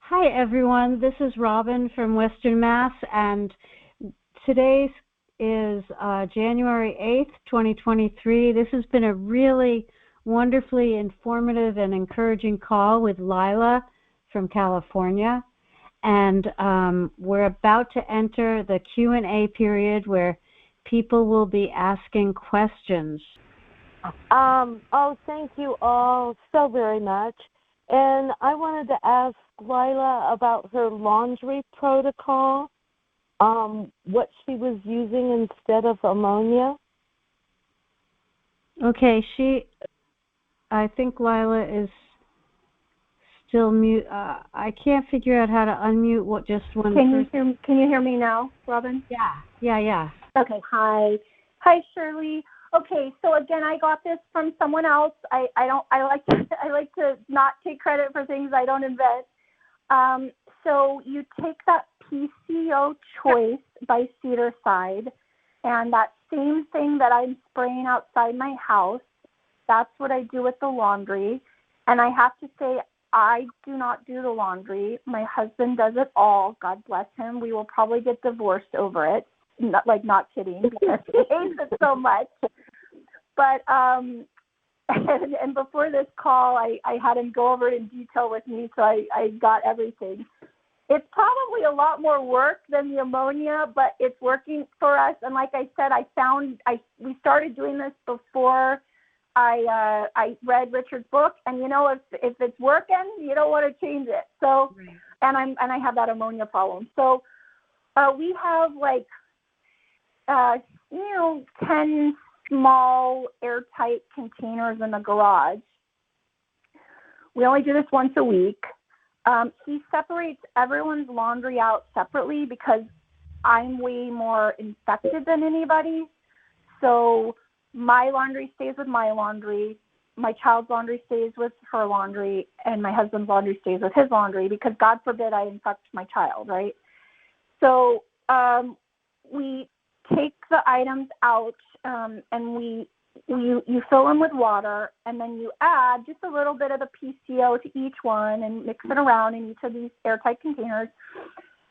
Hi, everyone. This is Robin from Western Mass, and today is January 8th, 2023. This has been a really wonderfully informative and encouraging call with Lila from California. And we're about to enter the Q&A period where people will be asking questions. Thank you all so very much. And I wanted to ask Lila about her laundry protocol, what she was using instead of ammonia. Okay, I think Lila is still mute. I can't figure out how to unmute just one person. Can you hear me now, Robin? Yeah. Okay, hi. Hi, Shirley. Okay, so again, I got this from someone else. I like to not take credit for things I don't invent. So you take that PCO Choice by Cedarside, and that same thing that I'm spraying outside my house, that's what I do with the laundry. And I have to say, I do not do the laundry. My husband does it all. God bless him. We will probably get divorced over it. Not kidding, because he hates it so much. But and before this call, I had him go over it in detail with me, so I got everything. It's probably a lot more work than the ammonia, but it's working for us. And like I said, we started doing this before I read Richard's book, and if it's working, you don't want to change it. So, right. and I have that ammonia problem. So we have 10 small airtight containers in the garage. We only do this once a week. He separates everyone's laundry out separately because I'm way more infected than anybody. So my laundry stays with my laundry, my child's laundry stays with her laundry, and my husband's laundry stays with his laundry, because God forbid I infect my child, right? So we take the items out, and you fill them with water, and then you add just a little bit of the PCO to each one and mix it around in each of these airtight containers.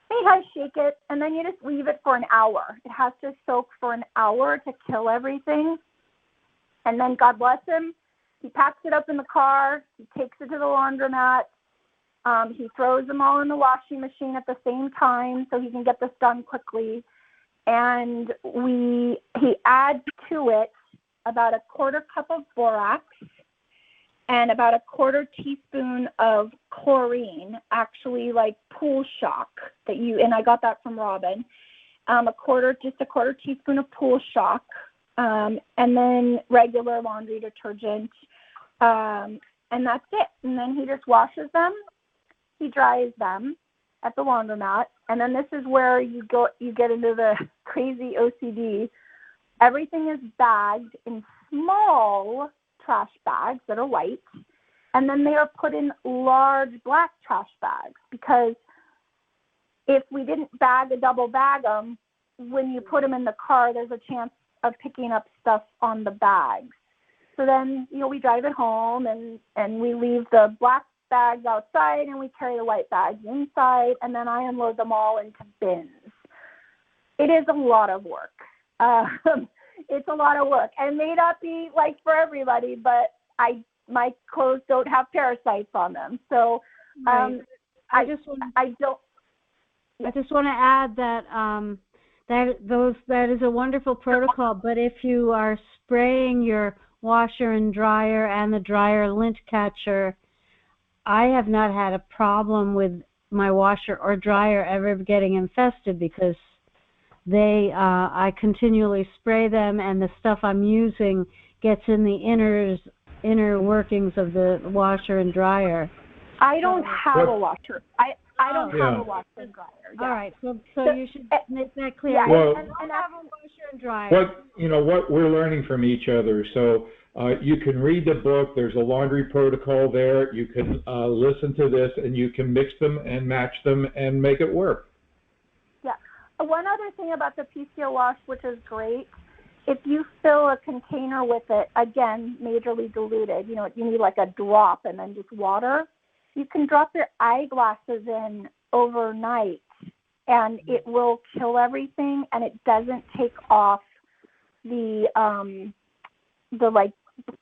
And you guys shake it, and then you just leave it for an hour. It has to soak for an hour to kill everything. And then, God bless him, he packs it up in the car, he takes it to the laundromat, he throws them all in the washing machine at the same time so he can get this done quickly. And he adds to it about a quarter cup of borax and about a quarter teaspoon of chlorine, actually like pool shock and I got that from Robin. A quarter teaspoon of pool shock, and then regular laundry detergent, and that's it. And then he just washes them, he dries them at the laundromat, and then this is where you get into the crazy OCD. Everything is bagged in small trash bags that are white, and then they are put in large black trash bags, because if we didn't double bag them, when you put them in the car, there's a chance of picking up stuff on the bags. So then, we drive it home, and we leave the black bags outside, and we carry the white bags inside, and then I unload them all into bins. It is a lot of work. It's a lot of work, and it may not be for everybody, but my clothes don't have parasites on them. So right. I just want to add that that is a wonderful protocol. But if you are spraying your washer and dryer and the dryer lint catcher, I have not had a problem with my washer or dryer ever getting infested, because I continually spray them, and the stuff I'm using gets in the inner workings of the washer and dryer. I don't have a washer. I don't have a washer and dryer. Yeah. All right, so you should make that clear. Yeah, well, and I have a washer and dryer. What we're learning from each other. So you can read the book. There's a laundry protocol there. You can listen to this, and you can mix them and match them and make it work. Yeah. One other thing about the PCO wash, which is great, if you fill a container with it, again, majorly diluted, you need like a drop and then just water. you can drop your eyeglasses in overnight, and it will kill everything, and it doesn't take off the like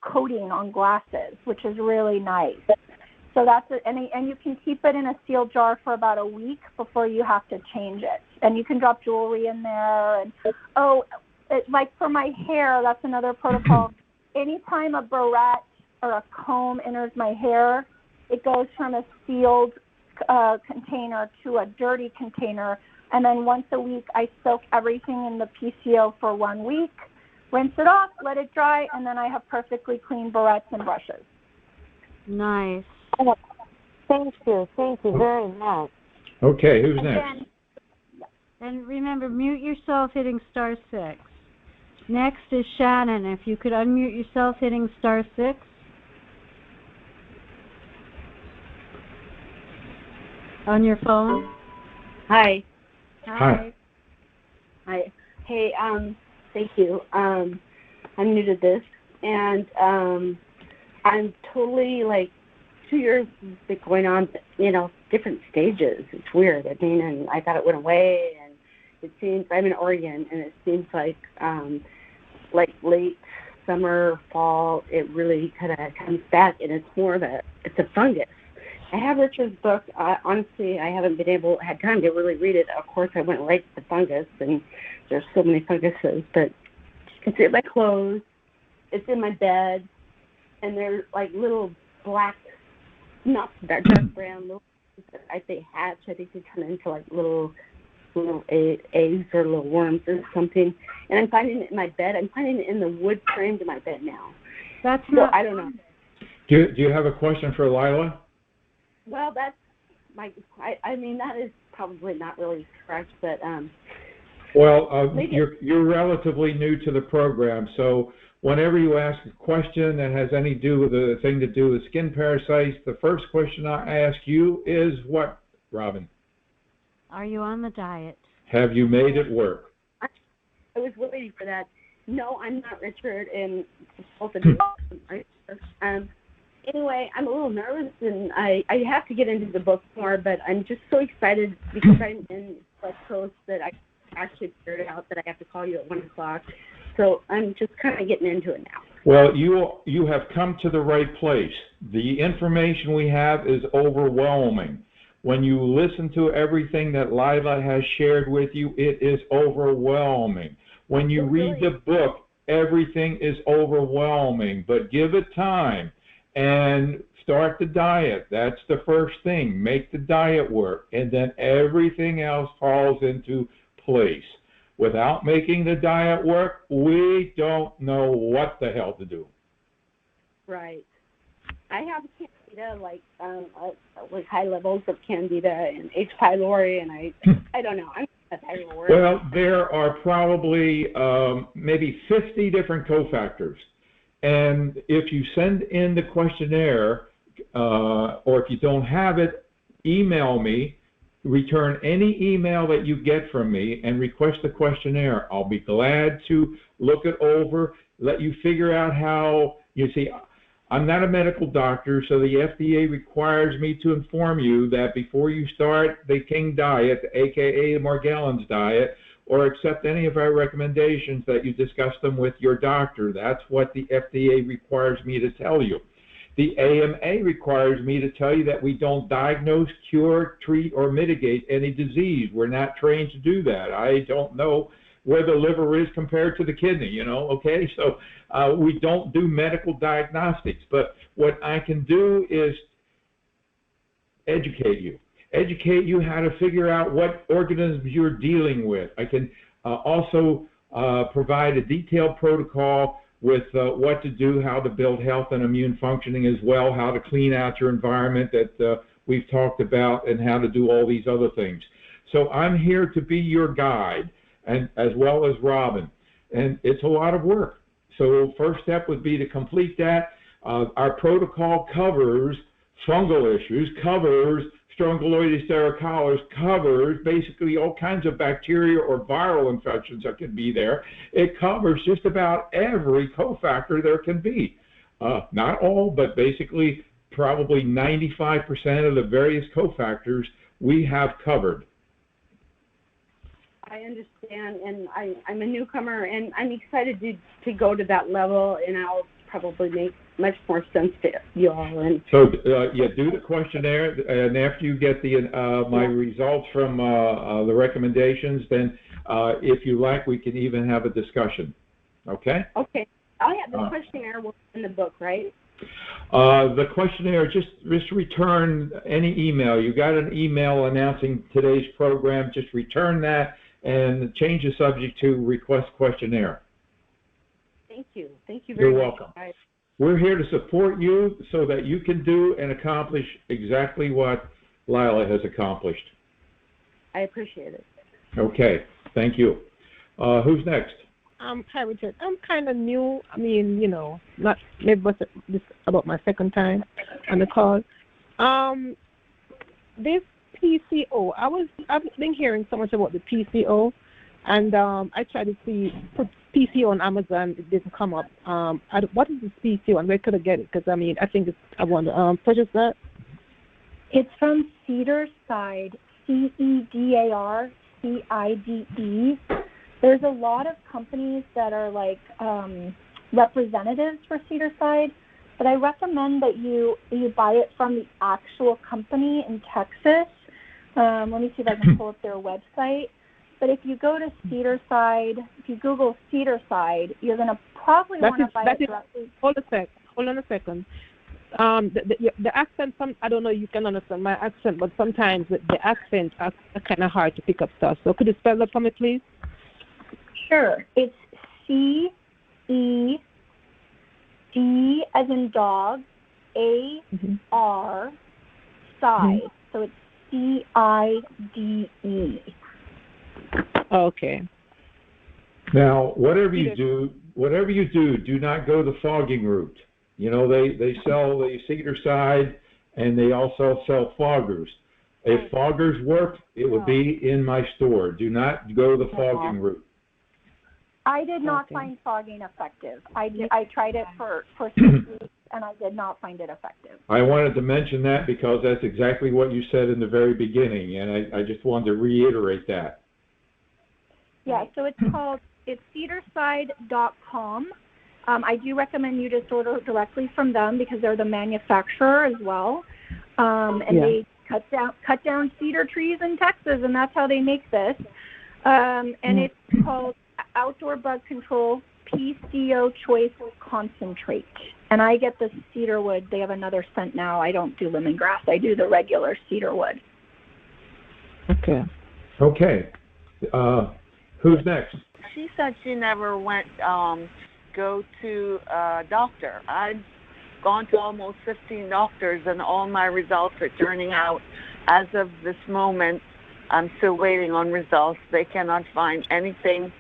coating on glasses, which is really nice. So that's it, and you can keep it in a sealed jar for about a week before you have to change it. And you can drop jewelry in there. And like for my hair, that's another protocol. Anytime a barrette or a comb enters my hair, it goes from a sealed container to a dirty container. And then once a week, I soak everything in the PCO for 1 week, rinse it off, let it dry, and then I have perfectly clean barrettes and brushes. Nice. Oh, thank you very much. Okay, who's next? And remember, mute yourself hitting *6. Next is Shannon. If you could unmute yourself hitting *6. On your phone. Hi. Hi. Hi. Hey, thank you. I'm new to this, and I'm totally, like, 2 years has been going on, different stages. It's weird. I mean, and I thought it went away, and it seems, I'm in Oregon, and it seems like late summer, fall, it really kind of comes back, and it's it's a fungus. I have Richard's book. Honestly, I haven't had time to really read it. Of course, I went right to the fungus, and there's so many funguses, but it's in my clothes, it's in my bed, and they're like little black, not dark brown, little, I say hatch. I think they turn into like little eggs or little worms or something. And I'm finding it in my bed. I'm finding it in the wood frame to my bed now. That's not. I don't know. Do you have a question for Lila? Well, that's I mean, that is probably not really correct, but Well, you're relatively new to the program, so whenever you ask a question that has any thing to do with skin parasites, the first question I ask you is what, Robin? Are you on the diet? Have you made it work? I was waiting for that. No, I'm not, Richard, and both of you. Anyway, I'm a little nervous, and I have to get into the book more, but I'm just so excited because I'm in West Coast that I actually figured out that I have to call you at 1 o'clock. So I'm just kind of getting into it now. Well, you have come to the right place. The information we have is overwhelming. When you listen to everything that Lila has shared with you, it is overwhelming. When you read the book, everything is overwhelming, but give it time and start the diet. That's the first thing. Make the diet work, and then everything else falls into place. Without making the diet work, we don't know what the hell to do. Right. I have candida, like high levels of candida and H. pylori, and I don't know. I'm not thyroid. Well, there are probably maybe 50 different cofactors. And if you send in the questionnaire, or if you don't have it, email me. Return any email that you get from me and request the questionnaire. I'll be glad to look it over, let you figure out how. You see, I'm not a medical doctor, so the FDA requires me to inform you that before you start the King diet, aka the Morgellons diet, or accept any of our recommendations, that you discuss them with your doctor. That's what the FDA requires me to tell you. The AMA requires me to tell you that we don't diagnose, cure, treat, or mitigate any disease. We're not trained to do that. I don't know where the liver is compared to the kidney, okay? So we don't do medical diagnostics. But what I can do is educate you how to figure out what organisms you're dealing with. I can also provide a detailed protocol with what to do, how to build health and immune functioning as well, how to clean out your environment that we've talked about, and how to do all these other things. So I'm here to be your guide, and as well as Robin. And it's a lot of work. So first step would be to complete that. Our protocol covers fungal issues, covers Strongyloides cervicalis, covers basically all kinds of bacteria or viral infections that can be there. It covers just about every cofactor there can be. Not all, but basically probably 95% of the various cofactors we have covered. I understand, and I'm a newcomer, and I'm excited to go to that level, and I'll probably make much more sense to you all. And so, yeah, do the questionnaire, and after you get the my results from the recommendations, then if you like, we can even have a discussion. Okay? Okay. Oh, yeah, the questionnaire will be in the book, right? The questionnaire, just return any email. You got an email announcing today's program, just return that and change the subject to request questionnaire. Thank you. Thank you very much. You're welcome. Guys. We're here to support you so that you can do and accomplish exactly what Lila has accomplished. I appreciate it. Okay, thank you. Who's next? Hi, Richard. I'm kind of new. I mean, not maybe this about my second time on the call. This PCO, I've been hearing so much about the PCO, and I tried to put PCO on Amazon. It didn't come up. What is this PCO, and where could I get it? Because I think I want to purchase that. It's from Cedarside, CEDARCIDE. There's a lot of companies that are like representatives for Cedarside, but I recommend that you buy it from the actual company in Texas. Let me see if I can pull up their website. But if you go to Cedarside, if you Google Cedarside, you're going to probably want to buy it directly. Hold on a second. The accent, I don't know if you can understand my accent, but sometimes the accents are kind of hard to pick up stuff. So could you spell that for me, please? Sure. It's CED as in dog, AR, side. So it's CIDE. Okay. Now, whatever you do, do not go the fogging route. They sell the Cedarside, and they also sell foggers. If foggers work, it will be in my store. Do not go the fogging route. I did not find fogging effective. I tried it for 6 weeks, and I did not find it effective. I wanted to mention that because that's exactly what you said in the very beginning, and I just wanted to reiterate that. Yeah, so it's cedarside.com. I do recommend you just order directly from them because they're the manufacturer as well. They cut down cedar trees in Texas, and that's how they make this. And it's called Outdoor Bug Control PCO Choice Concentrate. And I get the cedar wood. They have another scent now. I don't do lemongrass. I do the regular cedar wood. Okay. Who's next? She said she never went go to a doctor. I've gone to almost 15 doctors, and all my results are turning out. As of this moment, I'm still waiting on results. They cannot find anything,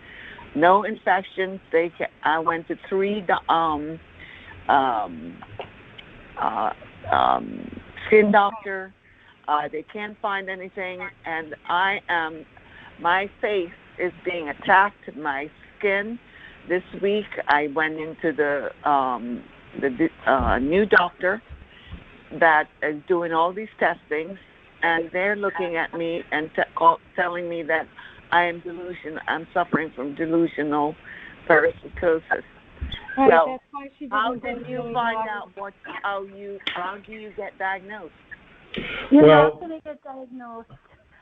no infections. I went to 3 skin doctor. They can't find anything, and my face is being attacked. My skin. This week, I went into the new doctor that is doing all these testings, and they're looking at me and telling me that I'm suffering from delusional parasitic. So, how did you find out how do you get diagnosed? You're not going to get diagnosed.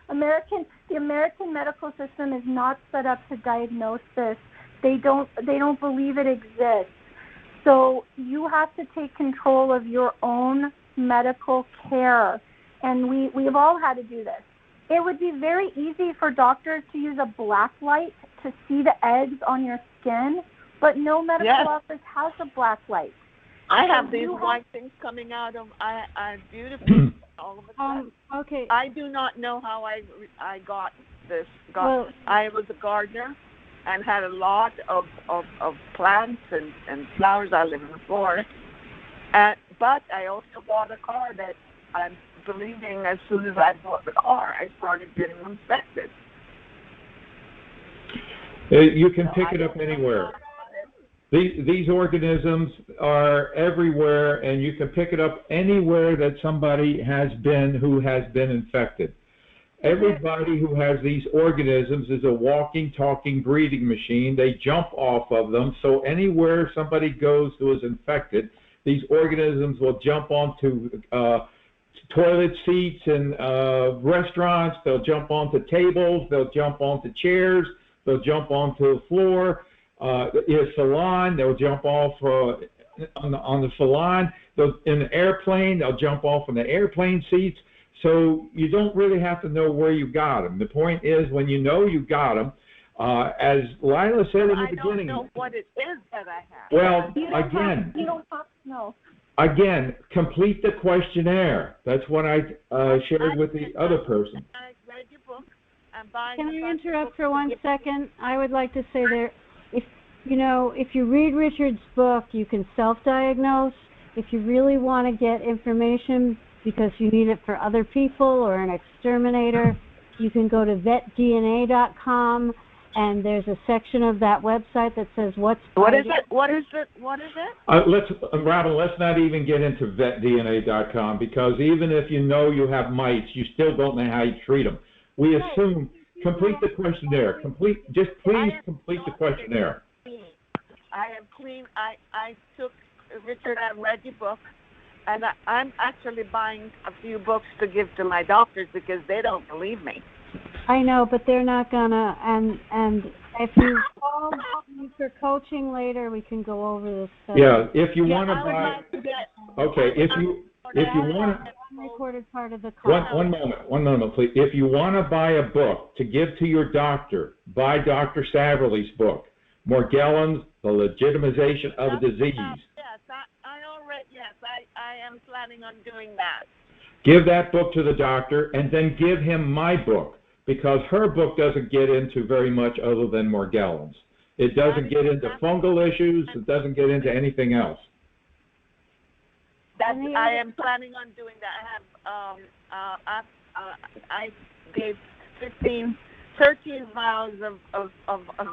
The American medical system is not set up to diagnose this. They don't believe it exists. So you have to take control of your own medical care. And we've all had to do this. It would be very easy for doctors to use a black light to see the eggs on your skin, but no medical office has a black light. I have these white things coming out of I'm beautiful all of a sudden. Okay. I do not know how I got this. I was a gardener and had a lot of plants and flowers. I live in the forest. But I also bought a car that I'm believing as soon as I bought the car, I started getting infested. You can pick it up anywhere. These organisms are everywhere, and you can pick it up anywhere that somebody has been who has been infected. Everybody who has these organisms is a walking, talking, breathing machine. They jump off of them, so anywhere somebody goes who is infected, these organisms will jump onto toilet seats and restaurants. They'll jump onto tables. They'll jump onto chairs. They'll jump onto the floor. In a salon, they'll jump off on the salon. In an airplane, they'll jump off on the airplane seats. So you don't really have to know where you got them. The point is, when you know you got them, as Lila said in the beginning. I don't know what it is that I have. Well, You don't have to know. Again, complete the questionnaire. That's what I shared with the other person. I read your book. I'm buying. Can I interrupt for 1 second? I would like to say if you read Richard's book, you can self-diagnose. If you really want to get information because you need it for other people or an exterminator, you can go to vetdna.com, and there's a section of that website that says What is it? Robin, let's not even get into vetdna.com, because even if you know you have mites, you still don't know how you treat them. We assume complete the questionnaire. Please complete the questionnaire. I am clean. I took Richard. I read your book. And I'm actually buying a few books to give to my doctors because they don't believe me. I know, but they're not gonna. And if you call me for coaching later, we can go over this stuff. Yeah, if you want to buy. Okay, if you want to. Unrecorded part of the call. One moment, please. If you want to buy a book to give to your doctor, buy Dr. Saverly's book, Morgellons: The Legitimization of a Disease. I am planning on doing that. Give that book to the doctor, and then give him my book, because her book doesn't get into very much other than Morgellons. It doesn't get into fungal issues. It doesn't get into anything else. I am planning on doing that. I gave 13 vials of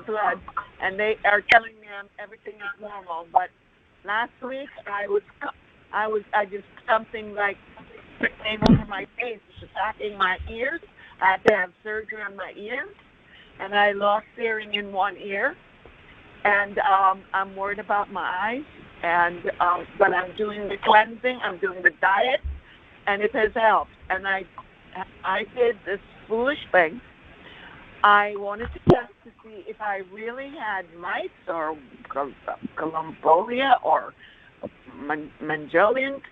blood, and they are telling me everything is normal. But last week I just something like came over my face, attacking my ears. I had to have surgery on my ears, and I lost hearing in one ear. And I'm worried about my eyes. And but I'm doing the cleansing, I'm doing the diet, and it has helped. And I did this foolish thing. I wanted to test to see if I really had mites or columbolia or Morgellons.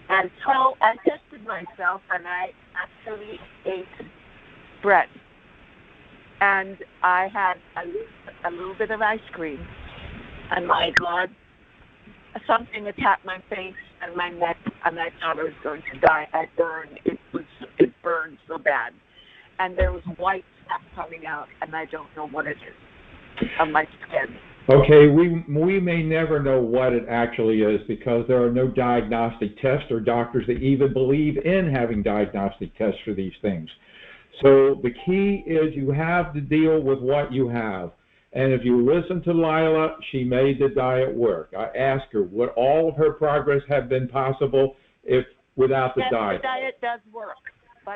And so I tested myself, and I actually ate bread. And I had a little bit of ice cream. And my God, something attacked my face and my neck, and I thought I was going to die. I burned. It burned so bad. And there was white stuff coming out, and I don't know what it is on my skin. Okay, we may never know what it actually is, because there are no diagnostic tests or doctors that even believe in having diagnostic tests for these things. So the key is you have to deal with what you have. And if you listen to Lila, she made the diet work. I asked her, would all of her progress have been possible without the diet? The diet does work.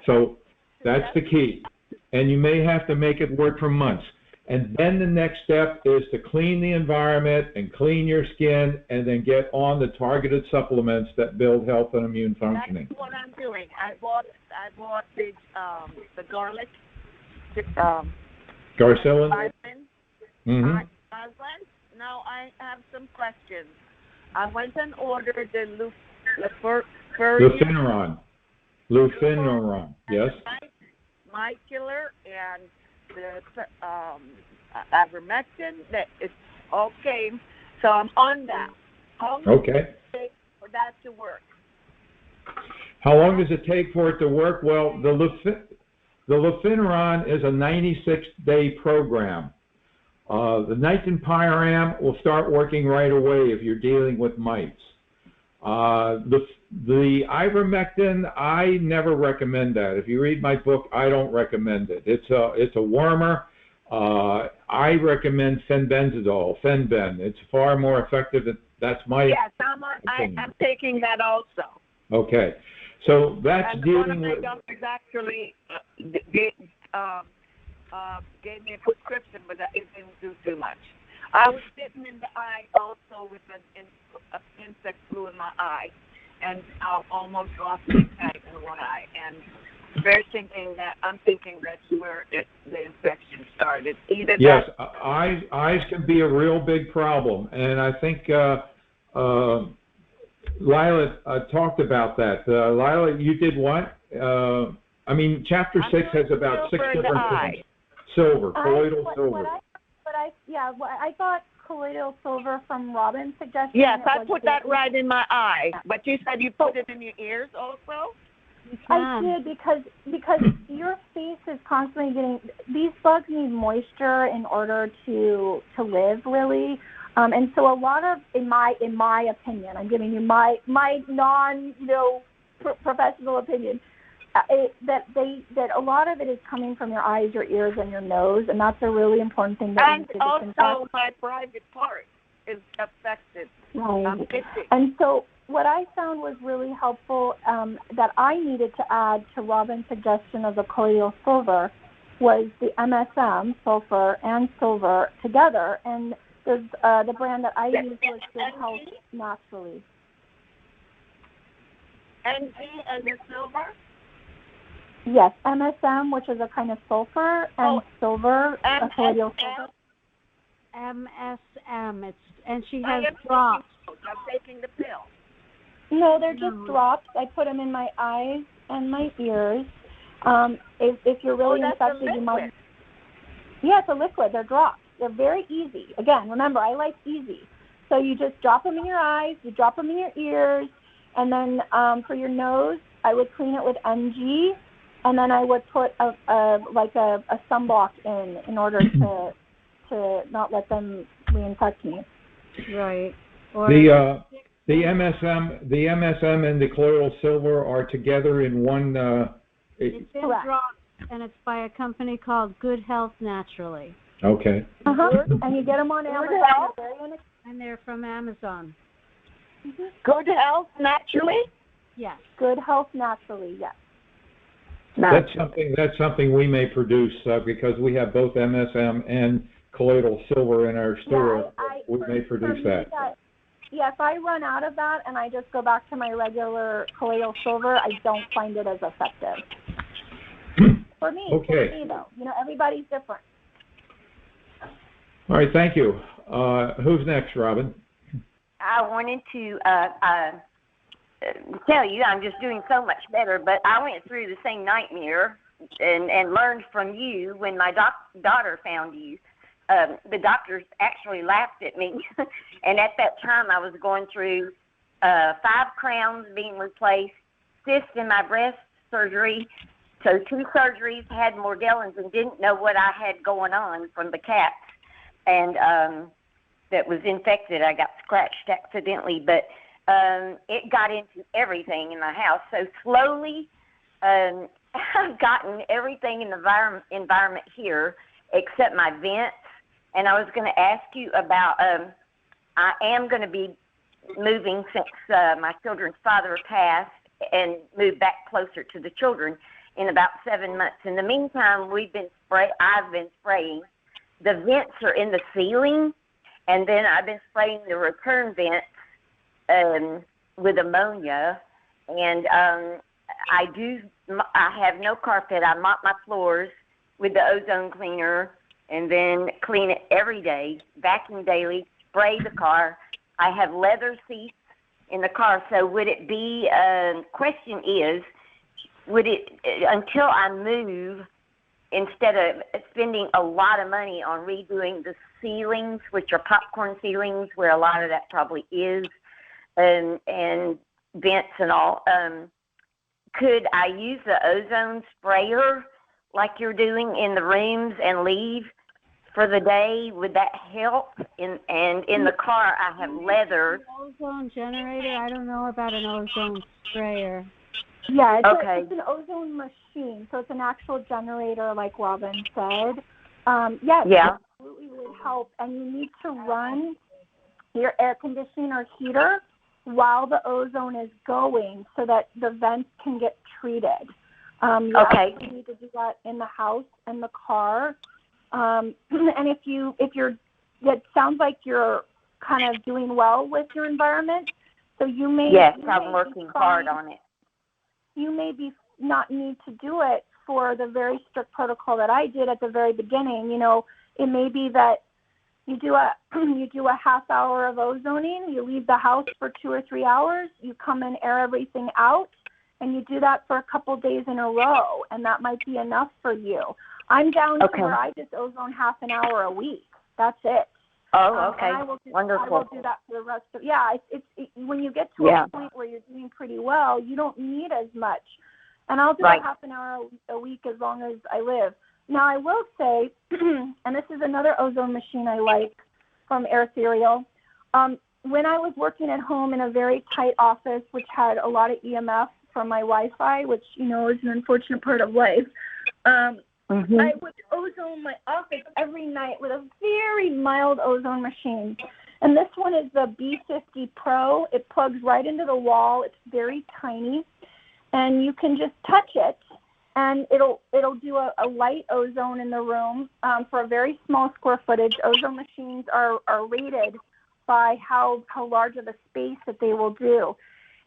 So that's the key. And you may have to make it work for months. And then the next step is to clean the environment and clean your skin, and then get on the targeted supplements that build health and immune functioning. That's what I'm doing. I bought the garlic. Garcellin? Mm-hmm. Now I have some questions. I went and ordered the Lufenuron. Yes. My killer and the ivermectin. That it's okay. So I'm on that. How long does it take for that to work? How long does it take for it to work? Well, the Lufenuron is a 96-day program. The nitinpyram will start working right away if you're dealing with mites. The ivermectin, I never recommend that. If you read my book, I don't recommend it. It's a wormer. I recommend fenbenzidol, Fenben. It's far more effective. That's my opinion. I'm taking that also. Okay, so that's And dealing one of my with. doctors actually gave me a prescription, but it didn't do too much. I was sitting in the eye also with an insect flew in my eye, and I almost lost my sight in one eye. And I'm thinking that's where the infection started. Either Yes, eyes can be a real big problem, and I think Lila talked about that. Lila, you did what? Chapter 6 has about 6 different things. Silver, colloidal silver. I got colloidal silver from Robin's suggestion. Yes, I put that right in my eye. But you said you put it in your ears also? I did because your face is constantly getting, these bugs need moisture in order to live, really. And so a lot of, in my opinion, I'm giving you my non professional opinion, that a lot of it is coming from your eyes, your ears, and your nose, and that's a really important thing that and also my private part is affected. Right. And so what I found was really helpful that I needed to add to Robin's suggestion of the colloidal silver was the MSM, sulfur, and silver together, and the brand that I used was Good Health Naturally. And the silver? Yes, MSM, which is a kind of sulfur, and silver, a colloidal silver. MSM, and she has drops. I'm taking the pill. No, they're just drops. I put them in my eyes and my ears. If you're really infected, you might. Yeah, it's a liquid. They're drops. They're very easy. Again, remember, I like easy. So you just drop them in your eyes, you drop them in your ears, and then for your nose, I would clean it with NG, and then I would put a sunblock in order to not let them reinfect me. Right. Or the MSM and the colloidal silver are together in one. It's in drops, and it's by a company called Good Health Naturally. Okay. And you get them on Amazon. And they're from Amazon. Mm-hmm. Good Health Naturally? Yes. Good Health Naturally, yes. That's something we may produce because we have both MSM and colloidal silver in our store. We may produce that. If I run out of that and I just go back to my regular colloidal silver, I don't find it as effective. For me, though. Everybody's different. All right, thank you. Who's next, Robin? I wanted to tell you I'm just doing so much better, but I went through the same nightmare and learned from you when my daughter found you. The doctors actually laughed at me, and at that time I was going through 5 crowns being replaced, cysts in my breast surgery, so 2 surgeries, had Morgellons, and didn't know what I had going on from the cats, and that was infected. I got scratched accidentally, but it got into everything in my house. So slowly I've gotten everything in the environment here except my vents. And I was going to ask you about, I am going to be moving since my children's father passed and moved back closer to the children in about 7 months. In the meantime, I've been spraying. The vents are in the ceiling, and then I've been spraying the return vents with ammonia. And I have no carpet. I mop my floors with the ozone cleaner, and then clean it every day, vacuum daily, spray the car. I have leather seats in the car. So would it be, question is, would it, until I move, instead of spending a lot of money on redoing the ceilings, which are popcorn ceilings, where a lot of that probably is, and vents and all, could I use the ozone sprayer like you're doing in the rooms and leave for the day? Would that help? And in the car, I have leather. Ozone generator? I don't know about an ozone sprayer. Yeah, it's an ozone machine, so it's an actual generator, like Robin said. Yes, Yeah. absolutely would help. And you need to run your air conditioning or heater while the ozone is going so that the vents can get treated. You Okay. actually need to do that in the house and the car. And if you're, it sounds like you're kind of doing well with your environment. So you may Yes, I'm working hard on it. You may be not need to do it for the very strict protocol that I did at the very beginning. You know, it may be that you do a half hour of ozoning, you leave the house for 2 or 3 hours, you come and air everything out, and you do that for a couple days in a row, and that might be enough for you. I'm down to where I just ozone half an hour a week. That's it. Oh, okay. Wonderful. I will do that for the rest of. Yeah, it's when you get to a point where you're doing pretty well, you don't need as much. And I'll do a half an hour a week as long as I live. Now, I will say, and this is another ozone machine I like from Air Cereal. When I was working at home in a very tight office, which had a lot of EMF from my Wi-Fi, which, you know, is an unfortunate part of life, I would ozone my office every night with a very mild ozone machine. And this one is the B50 Pro. It plugs right into the wall. It's very tiny. And you can just touch it, and it'll do a light ozone in the room for a very small square footage. Ozone machines are rated by how large of a space that they will do.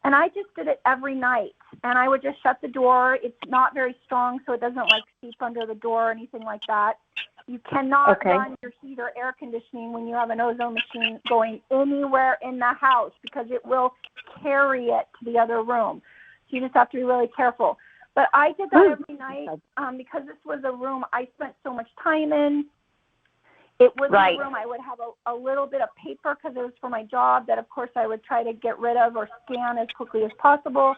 And I just did it every night, and I would just shut the door. It's not very strong, so it doesn't like seep under the door or anything like that. You cannot run your heat or air conditioning when you have an ozone machine going anywhere in the house because it will carry it to the other room. So you just have to be really careful. But I did that every night because this was a room I spent so much time in. It was a room I would have a little bit of paper because it was for my job that, of course, I would try to get rid of or scan as quickly as possible.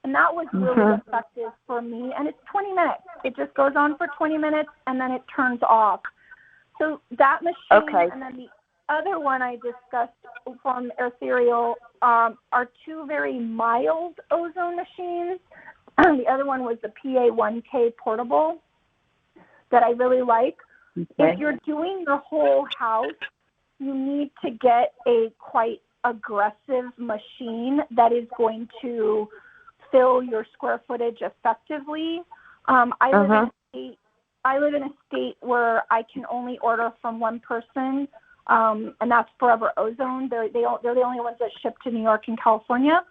And that was really effective for me. And it's 20 minutes. It just goes on for 20 minutes, and then it turns off. So that machine and then the other one I discussed from Air Cereal are two very mild ozone machines. The other one was the PA1K portable that I really like. If you're doing your whole house, you need to get a quite aggressive machine that is going to fill your square footage effectively. I live in a state where I can only order from one person, and that's Forever Ozone. They're the only ones that ship to New York and California,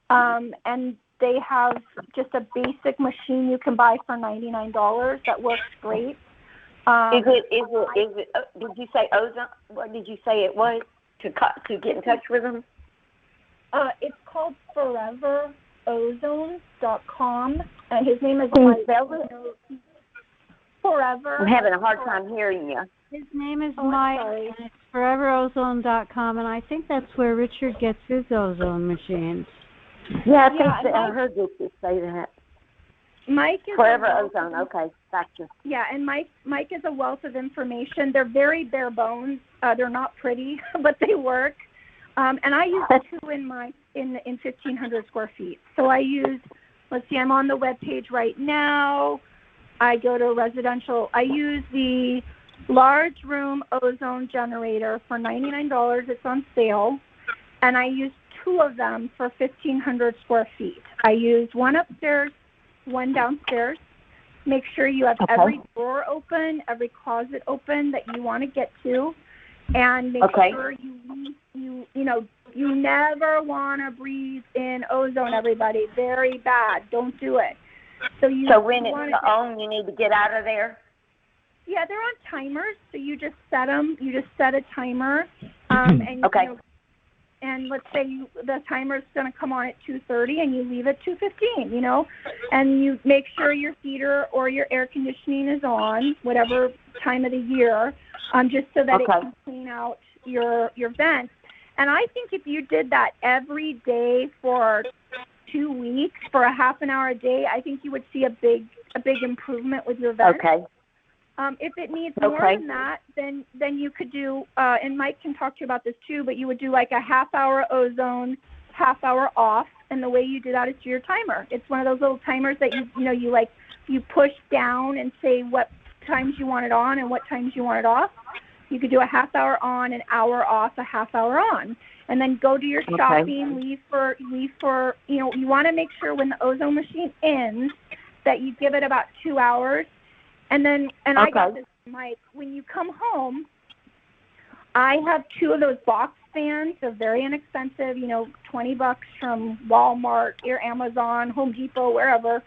and they have just a basic machine you can buy for $99 that works great. Is it? Did you say Ozone? What did you say it was to get in touch with them? It's called ForeverOzone.com, and his name is Mike. Forever. I'm having a hard time hearing you. His name is Mike, and it's ForeverOzone.com, and I think that's where Richard gets his ozone machines. Yeah, I heard you say that. Mike is Forever Ozone. Okay, gotcha. Yeah, and Mike is a wealth of information. They're very bare bones. They're not pretty, but they work. And I use two in 1,500 square feet. So I use. Let's see, I'm on the web page right now. I go to residential. I use the large room ozone generator for $99. It's on sale, and I use two of them for 1,500 square feet. I use one upstairs, one downstairs. Make sure you have every door open, every closet open that you want to get to, and make sure you never want to breathe in ozone. Everybody, very bad. Don't do it. So when it's on, you need to get out of there. Yeah, they're on timers, so you just set them. You just set a timer, and let's say the timer's going to come on at 2:30, and you leave at 2:15. And you make sure your heater or your air conditioning is on, whatever time of the year, just so that it can clean out your vents. And I think if you did that every day for 2 weeks, for a half an hour a day, I think you would see a big improvement with your vents. Okay. If it needs more than that, then you could do, and Mike can talk to you about this too, but you would do like a half hour ozone, half hour off, and the way you do that is through your timer. It's one of those little timers that you push down and say what times you want it on and what times you want it off. You could do a half hour on, an hour off, a half hour on, and then go do your shopping. Leave for you want to make sure when the ozone machine ends that you give it about 2 hours, and then I got this, Mike. When you come home, I have 2 of those box fans. They're very inexpensive, $20 from Walmart or Amazon, Home Depot, wherever.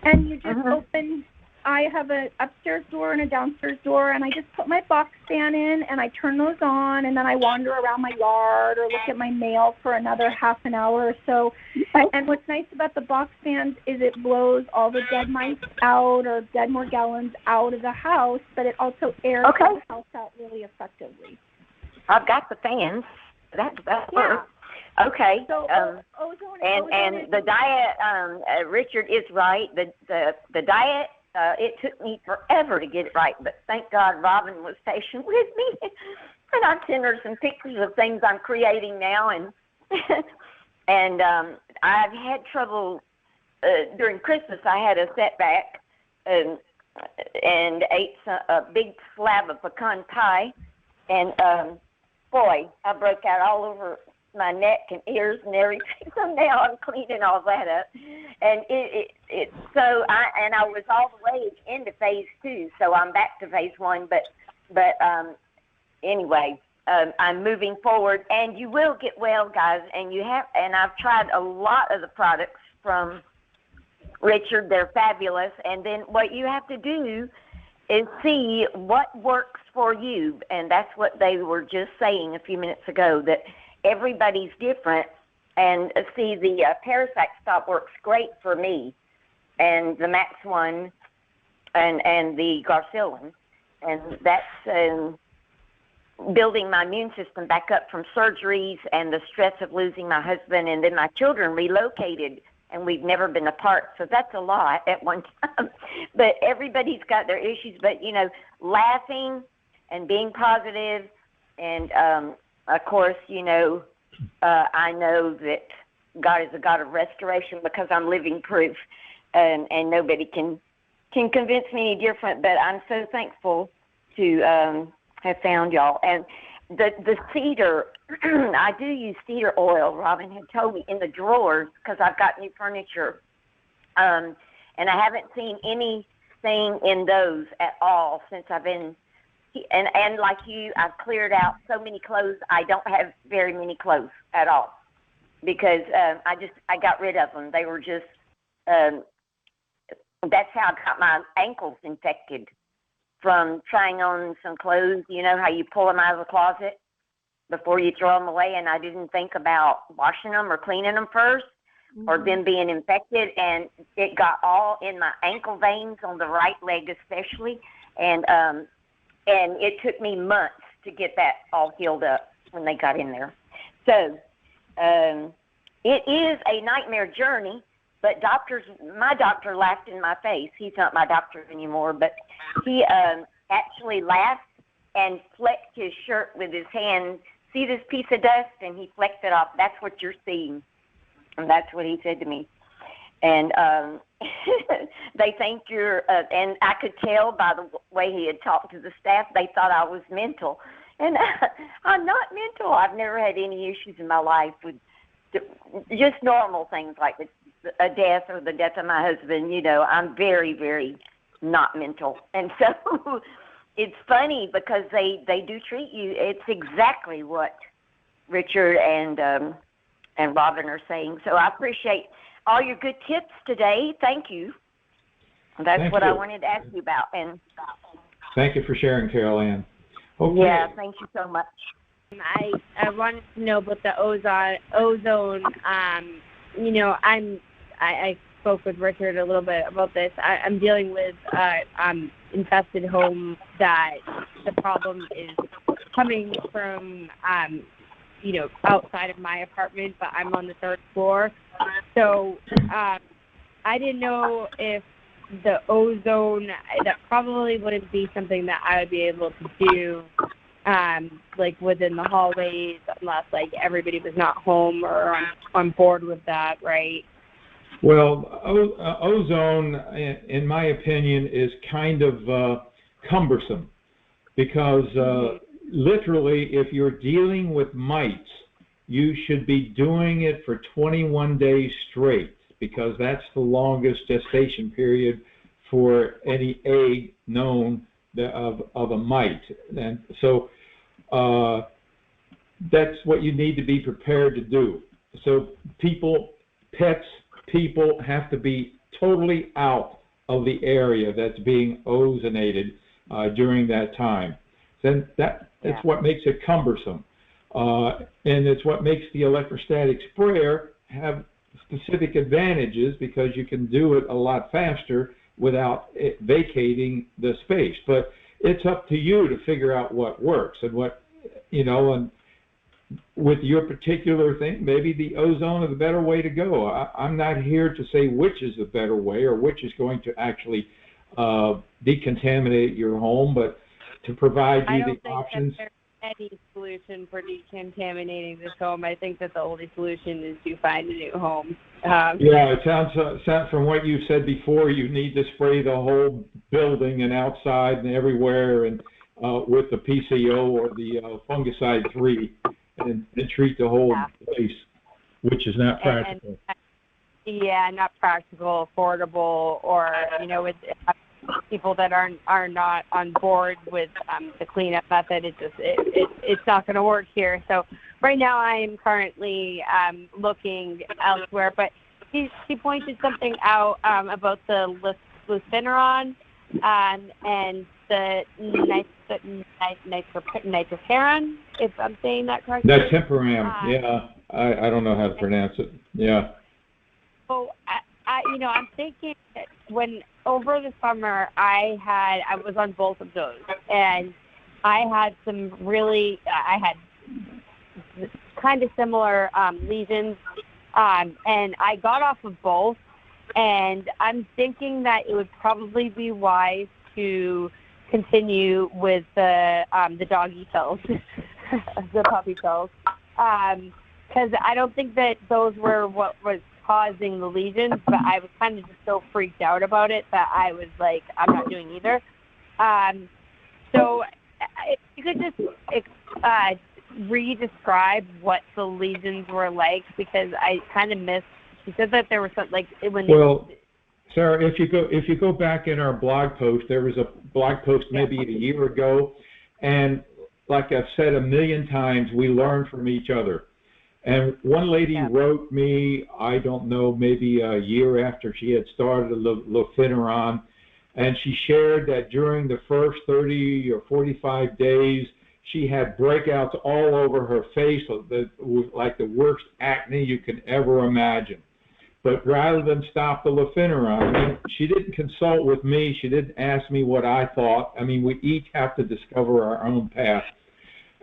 And you just open. I have an upstairs door and a downstairs door, and I just put my box fan in, and I turn those on, and then I wander around my yard or look at my mail for another half an hour or so. And what's nice about the box fans is it blows all the dead mice out or dead Morgellons out of the house, but it also airs the house out really effectively. I've got the fans. That works. Okay. So ozone the diet. Richard is right. The diet. It took me forever to get it right, but thank God Robin was patient with me, and I sent her some pictures of things I'm creating now, and I've had trouble during Christmas. I had a setback and ate a big slab of pecan pie, and boy, I broke out all over my neck and ears and everything. So now I'm cleaning all that up, and I was all the way into phase 2, so I'm back to phase 1. But anyway, I'm moving forward, and you will get well, guys. And I've tried a lot of the products from Richard. They're fabulous. And then what you have to do is see what works for you, and that's what they were just saying a few minutes ago, that everybody's different. And see, the Parasite Stop works great for me, and the Max one, and the Garcillin, and that's building my immune system back up from surgeries and the stress of losing my husband, and then my children relocated, and we've never been apart, so that's a lot at one time. But everybody's got their issues, but laughing and being positive, and of course, I know that God is a God of restoration because I'm living proof, and nobody can convince me any different. But I'm so thankful to have found y'all. And the cedar, I do use cedar oil. Robin had told me in the drawers because I've got new furniture, and I haven't seen anything in those at all since I've been. And like you, I've cleared out so many clothes. I don't have very many clothes at all because I got rid of them. They were just that's how I got my ankles infected from trying on some clothes. You know how you pull them out of the closet before you throw them away, and I didn't think about washing them or cleaning them first, or them being infected, and it got all in my ankle veins on the right leg especially, and it took me months to get that all healed up when they got in there. So it is a nightmare journey, but my doctor laughed in my face. He's not my doctor anymore, but he actually laughed and flecked his shirt with his hand. See this piece of dust? And he flecked it off. That's what you're seeing. And that's what he said to me. And they think you're, and I could tell by the way he had talked to the staff, they thought I was mental. And I'm not mental. I've never had any issues in my life with just normal things like a death or the death of my husband. I'm very, very not mental. And so it's funny because they do treat you. It's exactly what Richard and Robin are saying. So I appreciate all your good tips today. Thank you. That's what I wanted to ask you about. And thank you for sharing, Carol Ann. Okay. Yeah, thank you so much. I wanted to know about the ozone. I spoke with Richard a little bit about this. I'm dealing with infested home that the problem is coming from outside of my apartment, but I'm on the 3rd floor. So I didn't know if the ozone, that probably wouldn't be something that I would be able to do within the hallways unless everybody was not home or on board with that, right? Well, ozone, in my opinion, is kind of cumbersome because literally, if you're dealing with mites, you should be doing it for 21 days straight because that's the longest gestation period for any egg known of a mite. And so that's what you need to be prepared to do. So people have to be totally out of the area that's being ozonated during that time. Then that's what makes it cumbersome. And it's what makes the electrostatic sprayer have specific advantages because you can do it a lot faster without it vacating the space. But it's up to you to figure out what works and what, and with your particular thing, maybe the ozone is the better way to go. I'm not here to say which is the better way or which is going to actually decontaminate your home, but to provide you the options. There's any solution for decontaminating this home. I think that the only solution is to find a new home. Yeah, it sounds from what you said before, you need to spray the whole building and outside and everywhere and with the PCO or the fungicide 3 and treat the whole place, which is not practical. Not practical, affordable, or with people that are not on board with the cleanup method. It's not going to work here. So right now I am currently looking elsewhere. But she pointed something out about the luciferin and the nitroparin, if I'm saying that correctly. Nitroparin, I don't know how to pronounce it. Yeah. So I'm thinking that when over the summer I was on both of those, and I had I had kind of similar lesions, and I got off of both, and I'm thinking that it would probably be wise to continue with the doggy pills, the puppy pills, because I don't think that those were what was causing the lesions, but I was kind of just so freaked out about it that I was like, I'm not doing either. So if you could just re-describe what the lesions were like, because I kind of missed. She said that there was something like when. Well, Sarah, if you go back in our blog post, there was a blog post maybe a year ago, and like I've said a million times, we learn from each other. And one lady wrote me, I don't know, maybe a year after she had started luciferin, and she shared that during the first 30 or 45 days, she had breakouts all over her face, like the worst acne you can ever imagine. But rather than stop the luciferin, she didn't consult with me. She didn't ask me what I thought. I mean, we each have to discover our own path.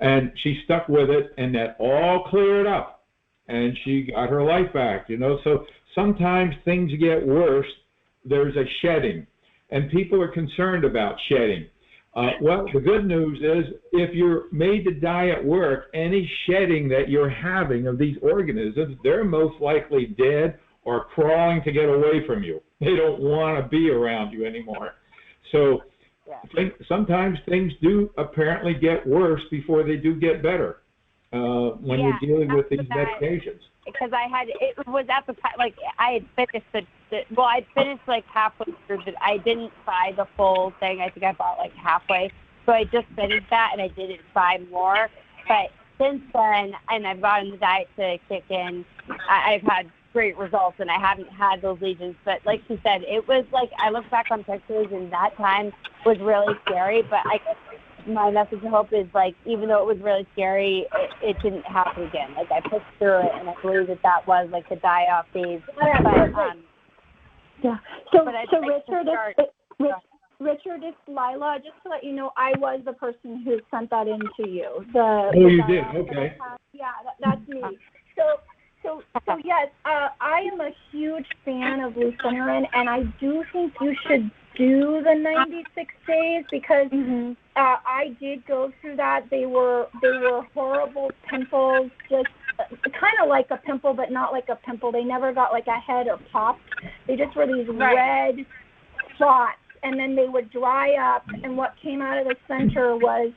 And she stuck with it, and that all cleared up, and she got her life back, So sometimes things get worse. There's a shedding, and people are concerned about shedding. Well, the good news is if you're made to die at work, any shedding that you're having of these organisms, they're most likely dead or crawling to get away from you. They don't want to be around you anymore. So sometimes things do apparently get worse before they do get better when you're dealing with these medications. Because it was at the time, like I had finished I'd finished like halfway through, but I didn't buy the full thing. I think I bought like halfway. So I just finished that, and I didn't buy more. But since then, and I've gotten the diet to kick in, I've had great results, and I haven't had those lesions. But like she said, it was like, I look back on pictures, and that time was really scary. But I guess my message of hope is, like, even though it was really scary, it didn't happen again. Like, I pushed through it, and I believe that was like the die-off phase. Richard, it's Lila. Just to let you know, I was the person who sent that in to you. You did? Okay. That's me. So yes, I am a huge fan of luciferin, and I do think you should do the 96 days because I did go through that. They were horrible pimples, just kind of like a pimple, but not like a pimple. They never got like a head or popped. They just were these red spots, and then they would dry up, and what came out of the center was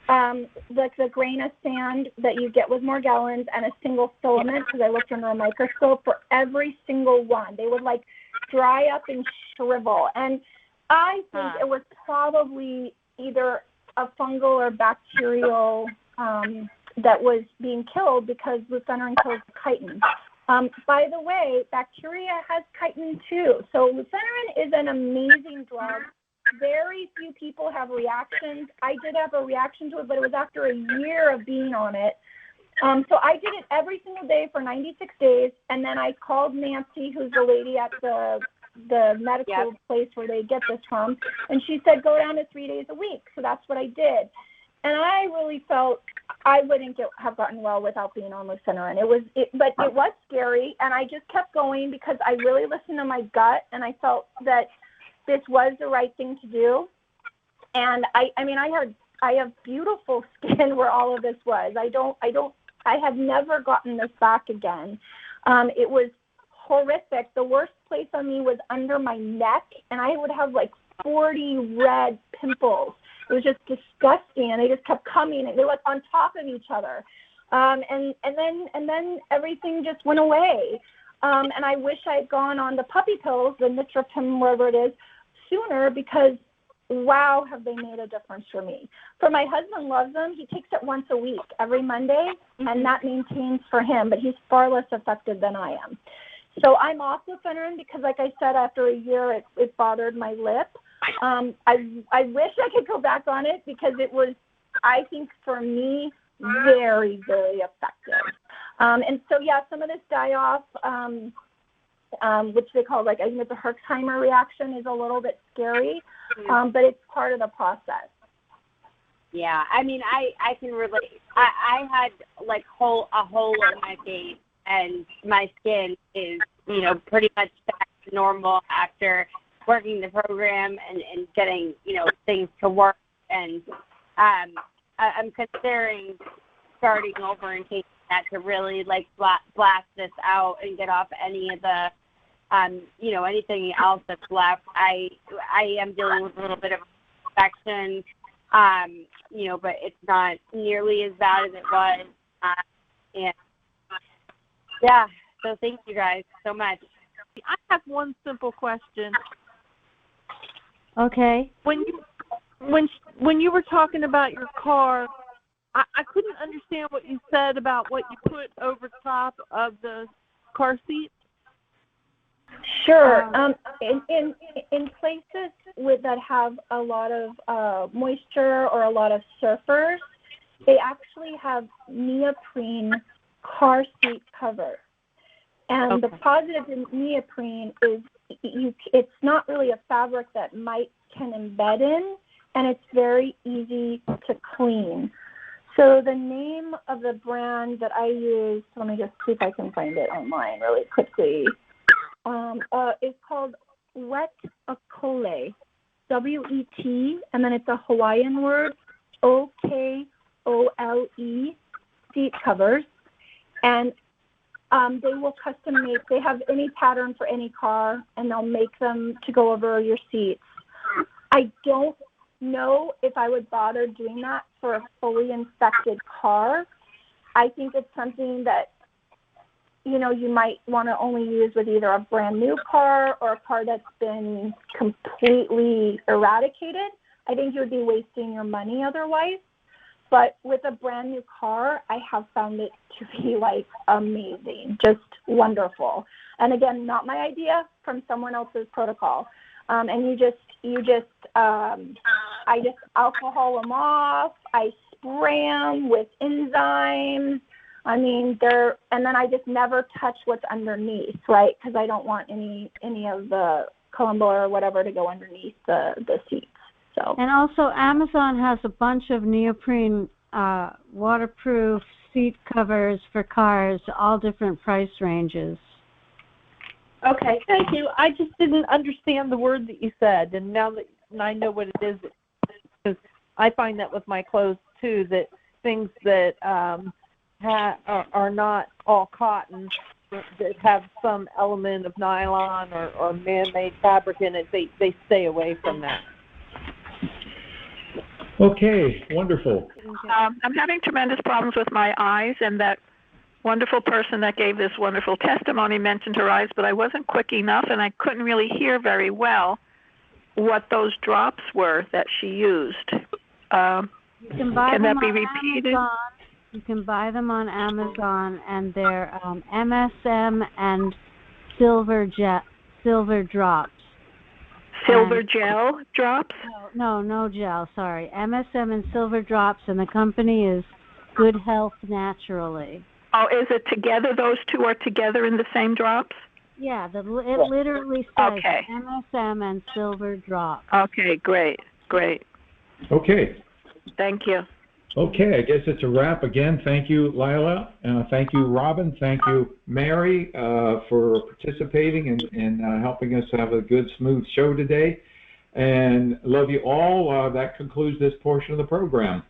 like the grain of sand that you get with Morgellons and a single filament, because I looked under a microscope for every single one. They would like dry up and shrivel. And I think it was probably either a fungal or bacterial that was being killed, because lucinerine kills chitin. By the way, bacteria has chitin too. So lucinerine is an amazing drug. Very few people have reactions. I did have a reaction to it, but it was after a year of being on it. So I did it every single day for 96 days, and then I called Nancy, who's the lady at the medical place where they get this from, and she said go down to 3 days a week. So that's what I did. And I really felt I wouldn't have gotten well without being on lucinerine. But it was scary, and I just kept going because I really listened to my gut, and I felt that this was the right thing to do. And I have beautiful skin where all of this was. I have never gotten this back again. It was horrific. The worst place on me was under my neck, and I would have like 40 red pimples. It was just disgusting, and they just kept coming, and they were on top of each other. And then everything just went away. And I wish I had gone on the puppy pills, the Nitropim, whatever it is, sooner, because wow, have they made a difference for me. For my husband, loves them. He takes it once a week, every Monday, and that maintains for him, but he's far less affected than I am. So I'm off lucinerine because, like I said, after a year, it bothered my lip. I wish I could go back on it because it was, I think, for me, very, very effective. And so, yeah, some of this die-off, which they call, like, I think it's a Herxheimer reaction, is a little bit scary, but it's part of the process. Yeah, I mean, I can relate. I had, like, a hole in my face, and my skin is, pretty much back to normal after working the program and getting, things to work. And I'm considering starting over and taking that to really, like, blast this out and get off any of the, anything else that's left. I am dealing with a little bit of infection, but it's not nearly as bad as it was. And yeah, so thank you guys so much. I have one simple question. Okay. When you were talking about your car, I couldn't understand what you said about what you put over top of the car seat. Sure. In places that have a lot of moisture or a lot of surfers, they actually have neoprene car seat covers. And the positive in neoprene is it's not really a fabric that mites can embed in, and it's very easy to clean. So the name of the brand that I use, let me just see if I can find it online really quickly, is called Wet Okole, W-E-T, and then it's a Hawaiian word, O-K-O-L-E, seat covers. And they will custom make, they have any pattern for any car, and they'll make them to go over your seats. I don't know if I would bother doing that for a fully infected car. I think it's something that, you might want to only use with either a brand new car or a car that's been completely eradicated. I think you would be wasting your money otherwise. But with a brand new car, I have found it to be like amazing, just wonderful. And again, not my idea, from someone else's protocol. And I just alcohol them off. I spray them with enzymes. I mean, and then I just never touch what's underneath, right? Because I don't want any of the Colombo or whatever to go underneath the seats. So. And also, Amazon has a bunch of neoprene waterproof seat covers for cars, all different price ranges. Okay, thank you. I just didn't understand the word that you said, and now that I know what it is, because I find that with my clothes too, that things that are not all cotton that have some element of nylon or man-made fabric in it, they stay away from that. Okay, wonderful. I'm having tremendous problems with my eyes, and that wonderful person that gave this wonderful testimony mentioned her eyes, but I wasn't quick enough, and I couldn't really hear very well what those drops were that she used. You can buy Can them that be on repeated? Amazon. You can buy them on Amazon, and they're MSM and silver drops. Silver gel drops? No gel, sorry. MSM and silver drops, and the company is Good Health Naturally. Oh, is it together? Those two are together in the same drops? Yeah, it literally says okay. MSM and silver drops. Okay, great. Okay. Thank you. Okay, I guess it's a wrap again. Thank you, Lila. Thank you, Robin. Thank you, Mary, for participating and helping us have a good, smooth show today. And love you all. That concludes this portion of the program.